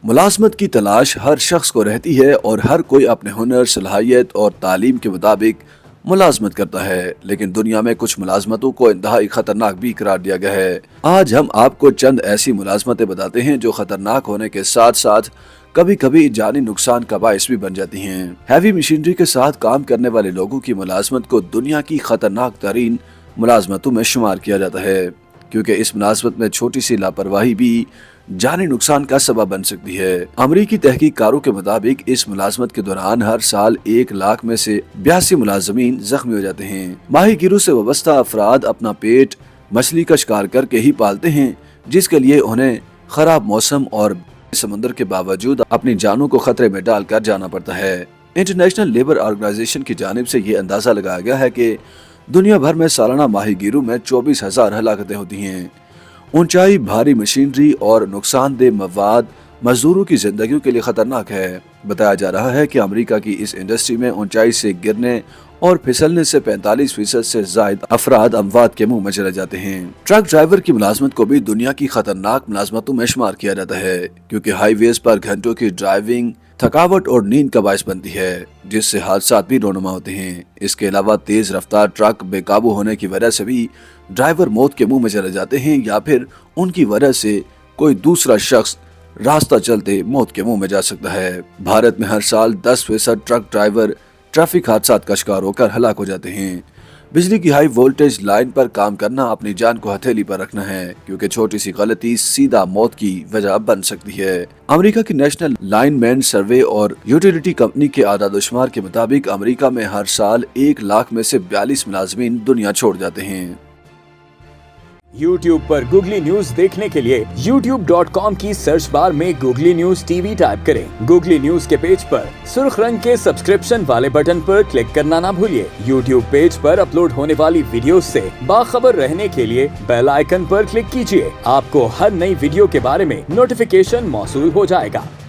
मुलाजमत की तलाश हर शख्स को रहती है और हर कोई अपने हुनर, सलाहियत और तालीम के मुताबिक मुलाजमत करता है, लेकिन दुनिया में कुछ मुलाजमतों को इंतहाई खतरनाक भी करार दिया गया है। आज हम आपको चंद ऐसी मुलाजमतें बताते हैं जो खतरनाक होने के साथ साथ कभी कभी जानी नुकसान का बायस भी बन जाती हैं। हैवी मशीनरी के साथ काम करने वाले लोगों की मुलाजमत को दुनिया की खतरनाक तरीन मुलाजमतों में शुमार किया जाता है, क्योंकि इस मुलाजमत में छोटी सी लापरवाही भी जानी नुकसान का सबब बन सकती है। अमरीकी तहकीकारों के मुताबिक इस मुलाजमत के दौरान हर साल 1 लाख में से 82 मुलाजमीन जख्मी हो जाते हैं। माहीगिरों से वाबस्ता अफराद अपना पेट मछली का शिकार करके ही पालते हैं, जिसके लिए उन्हें खराब मौसम और समंदर के बावजूद अपनी जानों को खतरे में डालकर जाना पड़ता है। इंटरनेशनल लेबर ऑर्गेनाइजेशन की जानिब से ये अंदाजा लगाया गया है कि दुनिया भर में सालाना माहीगिरों में 24,000 हलाकतें होती हैं। ऊंचाई, भारी मशीनरी और नुकसानदेह मवाद मजदूरों की जिंदगियों के लिए खतरनाक है। बताया जा रहा है कि अमेरिका की इस इंडस्ट्री में ऊंचाई से गिरने और फिसलने से 45% से ज्यादा अफराद अमवात के मुंह में चले जाते हैं। ट्रक ड्राइवर की मुलाजमत को भी दुनिया की खतरनाक मुलाजमतों में शुमार किया जाता है, क्योंकि हाईवेज पर घंटों की ड्राइविंग थकावट और नींद का बायस बनती है, जिससे हादसा भी रोनुमा होते हैं। इसके अलावा तेज रफ्तार ट्रक बेकाबू होने की वजह से भी ड्राइवर मौत के मुंह में चले जाते हैं, या फिर उनकी वजह से कोई दूसरा शख्स रास्ता चलते मौत के मुंह में जा सकता है। भारत में हर साल 10% ट्रक ड्राइवर ट्रैफिक हादसात का शिकार होकर हलाक हो जाते हैं। बिजली की हाई वोल्टेज लाइन पर काम करना अपनी जान को हथेली पर रखना है, क्योंकि छोटी सी गलती सीधा मौत की वजह बन सकती है। अमेरिका की नेशनल लाइनमैन सर्वे और यूटिलिटी कंपनी के आदाद-ओ-शुमार के मुताबिक अमेरिका में हर साल 1 लाख में से 42 मुलाजमीन दुनिया छोड़ जाते हैं। YouTube पर गूगली न्यूज देखने के लिए youtube.com की सर्च बार में गूगली न्यूज टीवी टाइप करें। गूगली न्यूज के पेज पर सुर्ख रंग के सब्सक्रिप्शन वाले बटन पर क्लिक करना ना भूलिए। YouTube पेज पर अपलोड होने वाली वीडियोस से बाखबर रहने के लिए बेल आइकन पर क्लिक कीजिए। आपको हर नई वीडियो के बारे में नोटिफिकेशन मौसूल हो जाएगा।